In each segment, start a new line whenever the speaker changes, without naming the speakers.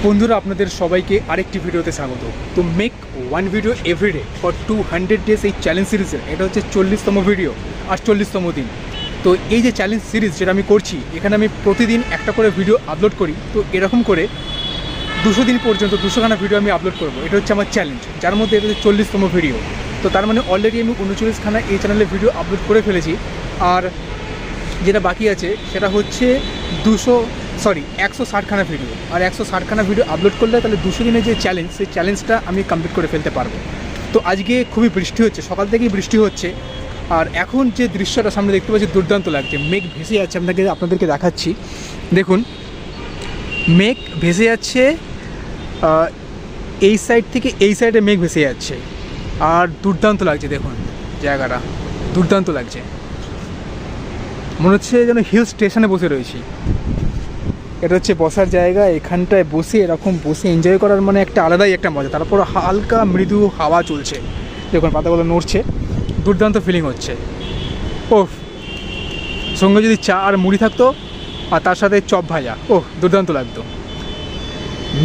বন্ধুরা আপনাদের সবাইকে আরেকটি ভিডিওতে স্বাগত। তো make one video everyday for 200 days এই চ্যালেঞ্জ সিরিজের এটা হচ্ছে 40তম ভিডিও আর 40তম দিন। তো এই যে চ্যালেঞ্জ সিরিজ যেটা আমি করছি, এখানে আমি প্রতিদিন একটা করে ভিডিও আপলোড করি। তো এরকম করে 200 দিন পর্যন্ত 200খানা ভিডিও আমি আপলোড করব। এটা হচ্ছে আমার চ্যালেঞ্জ, যার মধ্যে এটা হচ্ছে 40তম ভিডিও। তো তার মানে অলরেডি আমি 39খানা এই চ্যানেলে ভিডিও আপলোড করে ফেলেছি। আর যেটা বাকি আছে সেটা হচ্ছে 160খানা ভিডিও। আর 160খানা ভিডিও আপলোড করলে তাহলে 200 দিনের যে চ্যালেঞ্জ, সেই চ্যালেঞ্জটা আমি কমপ্লিট করে ফেলতে পারবো। তো আজকে খুবই বৃষ্টি হচ্ছে, সকাল থেকেই বৃষ্টি হচ্ছে। আর এখন যে দৃশ্যটা সামনে দেখতে পাচ্ছি দুর্দান্ত লাগছে। মেঘ ভেসে যাচ্ছে, আপনাদেরকে দেখাচ্ছি। দেখুন, মেঘ ভেসে যাচ্ছে, এই সাইড থেকে এই সাইডে মেঘ ভেসে যাচ্ছে। আর দুর্দান্ত লাগছে, দেখুন জায়গাটা দুর্দান্ত লাগছে। মনে হচ্ছে যেন হিল স্টেশনে বসে রয়েছি। এটা হচ্ছে বসার জায়গা, এখানটায় বসে এরকম বসে এনজয় করার মানে একটা আলাদাই একটা মজা। তারপর হালকা মৃদু হাওয়া চলছে, দেখুন পাতাগুলো নড়ছে, দুর্দান্ত ফিলিং হচ্ছে। ওহ, সঙ্গে যদি চা আর মুড়ি থাকতো আর তার সাথে চপ ভাজা, ওহ দুর্দান্ত লাগতো।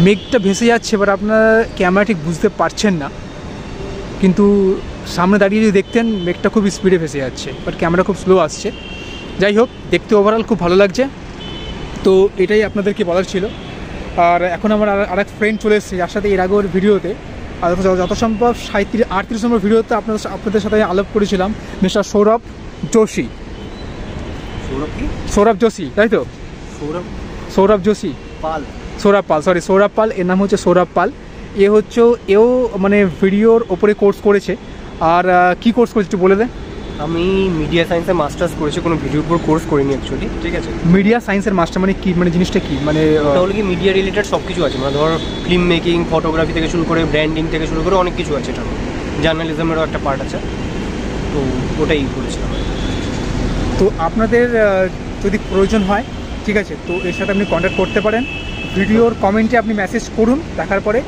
মেঘটা ভেসে যাচ্ছে, এবার আপনারা ক্যামেরা ঠিক বুঝতে পারছেন না, কিন্তু সামনে দাঁড়িয়ে যদি দেখতেন মেঘটা খুব স্পিডে ভেসে যাচ্ছে, বাট ক্যামেরা খুব স্লো আসছে। যাই হোক, দেখতে ওভারঅল খুব ভালো লাগছে। তো এটাই আপনাদেরকে বলার ছিল। আর এখন আমার আরেক ফ্রেন্ড চলে এসেছে, যার সাথে এর আগের ভিডিওতে যত সম্ভব 38 নম্বর ভিডিওতে আপনাদের সাথে আলাপ করেছিলাম, মিস্টার সৌরভ যোশী। সৌরভ যোশী, তাই তো? সৌরভ যোশী পাল, সৌরভ পাল, এর নাম হচ্ছে সৌরভ পাল। এও মানে ভিডিওর ওপরে কোর্স করেছে। আর কি কোর্স করেছে একটু বলে দে।
আমি মিডিয়া সায়েন্সে মাস্টার্স করেছি, কোনো ভিডিওর উপর কোর্স করিনি অ্যাকচুয়ালি, ঠিক আছে?
মিডিয়া সায়েন্সের মাস্টার মানে কি, মানে জিনিসটা কি? মানে
তাহলে কি মিডিয়া রিলেটেড সব কিছু আছে, মানে ধর ফিল্ম মেকিং, ফটোগ্রাফি থেকে শুরু করে ব্র্যান্ডিং থেকে শুরু করে অনেক কিছু আছে। এটা জার্নালিজমেরও একটা পার্ট আছে, তো ওটাই করেছিলাম।
তো আপনাদের যদি প্রয়োজন হয়, ঠিক আছে, তো এর সাথে আপনি কন্ট্যাক্ট করতে পারেন। ভিডিওর কমেন্টে আপনি মেসেজ করুন দেখার পরে।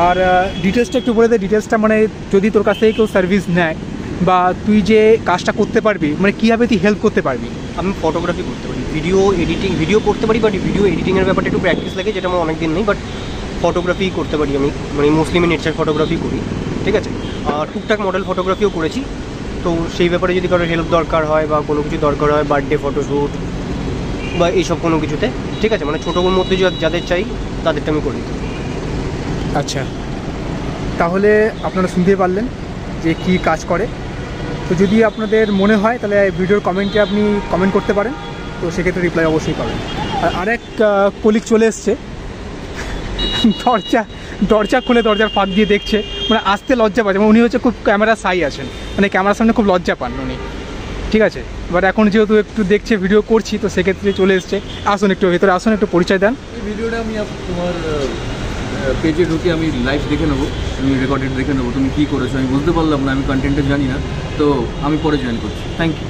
আর ডিটেলসটা একটু বলে দে। ডিটেলসটা মানে যদি তোর কাছ থেকে কেউ সার্ভিস নেয় বা তুই যে কাজটা করতে পারবি, মানে কীভাবে তুই হেল্প করতে পারবি?
আমি ফটোগ্রাফি করতে পারি, ভিডিও করতে পারি, বাট ভিডিও এডিটিংয়ের ব্যাপারটা একটু প্র্যাকটিস লাগে, যেটা আমার অনেক দিন নেই। বাট ফটোগ্রাফি করতে পারি আমি, মানে মোস্টলি আমি নেচার ফটোগ্রাফি করি, ঠিক আছে? আর টুকটাক মডেল ফটোগ্রাফিও করেছি। তো সেই ব্যাপারে যদি কারোর হেল্প দরকার হয় বা কোনো কিছু দরকার হয়, বার্থডে ফটোশ্যুট বা এইসব কোনো কিছুতে, ঠিক আছে, মানে ছোটোর মধ্যে যাদের চাই তাদেরটা আমি করি।
আচ্ছা, তাহলে আপনারা শুনতে পারলেন যে কি কাজ করে। তো যদি আপনাদের মনে হয় তাহলে ভিডিওর কমেন্টে আপনি কমেন্ট করতে পারেন, তো সেক্ষেত্রে রিপ্লাই অবশ্যই পাবেন। আর আরেক কলিগ চলে এসছে, দরজা খুলে দরজার ফাঁক দিয়ে দেখছে, মানে আসতে লজ্জা পাচ্ছে। উনি হচ্ছে খুব ক্যামেরা সাই আছেন, মানে ক্যামেরার সামনে খুব লজ্জা পান উনি, ঠিক আছে? বাট এখন যেহেতু একটু দেখছে ভিডিও করছি, তো সেক্ষেত্রে চলে এসছে। আসুন একটু ভেতরে আসুন, একটু পরিচয় দেন।
এই ভিডিওটা আমি তোমার পেজে ঢুকে আমি লাইভ দেখে নেবো, আমি রেকর্ডেড দেখে নেবো তুমি কী করেছো। আমি বুঝতে পারলাম না, আমি কন্টেন্টে জানি না, তো আমি পরে জয়েন করছি। Thank you.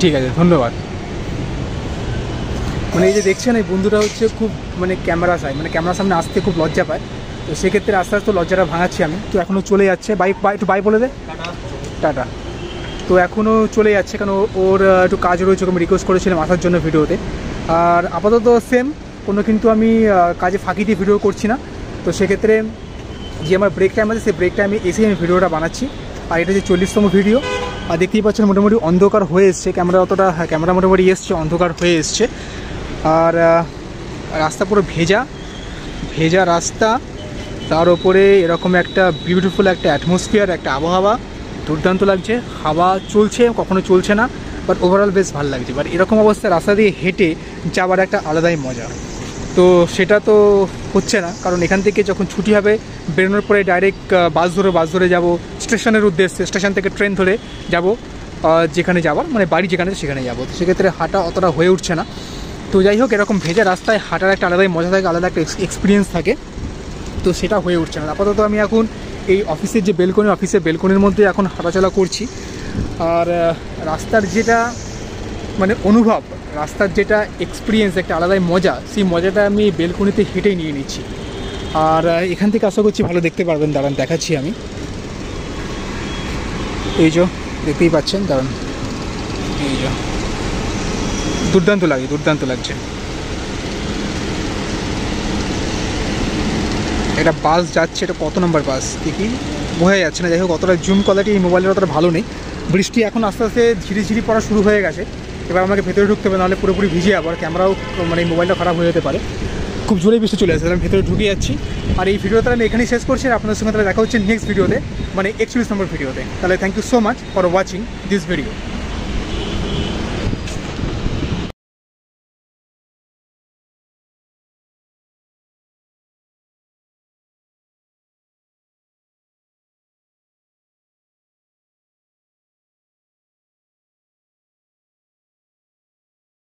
ঠিক আছে, ধন্যবাদ। মানে এই যে দেখছেন, এই বন্ধুরা হচ্ছে খুব মানে ক্যামেরা চাই, মানে ক্যামেরার সামনে আসতে খুব লজ্জা পায়। তো সেক্ষেত্রে আস্তে আস্তে লজ্জাটা ভাঙাচ্ছি আমি। তো এখনও চলে যাচ্ছে, একটু বাই বলে দে। টাটা। তো এখনও চলে যাচ্ছে, কারণ ওর একটু কাজ রয়েছে, আমি রিকোয়েস্ট করেছিলাম আসার জন্য ভিডিওতে। আর আপাতত সেম কোনো কিন্তু আমি কাজে ফাঁকি দিয়ে ভিডিও করছি না। তো সেক্ষেত্রে যে আমার ব্রেক টাইম আছে, সেই ব্রেক টাইমে এসেই আমি ভিডিওটা বানাচ্ছি। আর এটা যে 40তম ভিডিও, আর দেখতেই পাচ্ছেন মোটামুটি অন্ধকার হয়ে এসছে, ক্যামেরা মোটামুটি এসছে, অন্ধকার হয়ে এসছে। আর রাস্তা পুরো ভেজা রাস্তা, তার ওপরে এরকম একটা বিউটিফুল একটা অ্যাটমসফিয়ার, একটা আবহাওয়া, দুর্দান্ত লাগছে। হাওয়া চলছে, কখনো চলছে না, বাট ওভারঅল বেশ ভালো লাগছে। বাট এরকম অবস্থায় রাস্তা দিয়ে হেঁটে যাওয়ার একটা আলাদাই মজা। তো সেটা তো হচ্ছে না, কারণ এখান থেকে যখন ছুটি হবে বেরোনোর পরে ডাইরেক্ট বাস ধরে যাব স্টেশনের উদ্দেশ্যে। স্টেশন থেকে ট্রেন ধরে যাব যেখানে যাওয়ার, মানে বাড়ি যেখানে সেখানে যাব। তো সেক্ষেত্রে হাঁটা অতটা হয়ে উঠছে না। তো যাই হোক, এরকম ভেজা রাস্তায় হাঁটার একটা আলাদাই মজা থাকে, আলাদা একটা এক্সপিরিয়েন্স থাকে। তো সেটা হয়ে উঠছে না। আপাতত আমি এখন এই অফিসের যে বেলকনির মধ্যে এখন হাঁটাচলা করছি। আর রাস্তার যেটা মানে অনুভব, রাস্তার যেটা এক্সপিরিয়েন্স, একটা আলাদাই মজা, সেই মজাটা আমি বেলকনিতে হেঁটেই নিয়ে নিচ্ছি। আর এখান থেকে আশা করছি ভালো দেখতে পারবেন। দাঁড়ান, দেখাচ্ছি আমি। এই যে দেখতেই পাচ্ছেন, দাঁড়ান, এই যে দুর্দান্ত লাগছে। এটা বাস যাচ্ছে, এটা কত নম্বর বাস দেখি, বোঝা যাচ্ছে না। যাই হোক, অতটা জুম কোয়ালিটি এই মোবাইলের অতটা ভালো নেই। বৃষ্টি এখন আস্তে আস্তে ঝিরিঝিরি পড়া শুরু হয়ে গেছে। এবার আমাকে ভেতরে ঢুকতে হবে, নাহলে পুরোপুরি ভিজে যাবো, আর ক্যামেরাও মানে এই মোবাইলটা খারাপ হয়ে যেতে পারে। খুব জোরে বৃষ্টি চলে আসছে, আমি ভেতরে ঢুকে যাচ্ছি। আর এই ভিডিওটা আমি এখানেই শেষ করছি, আর আপনাদের সঙ্গে তাহলে দেখা হচ্ছে নেক্সট ভিডিওতে, মানে 41 নম্বর ভিডিওতে। তাহলে thank you so much for watching this video.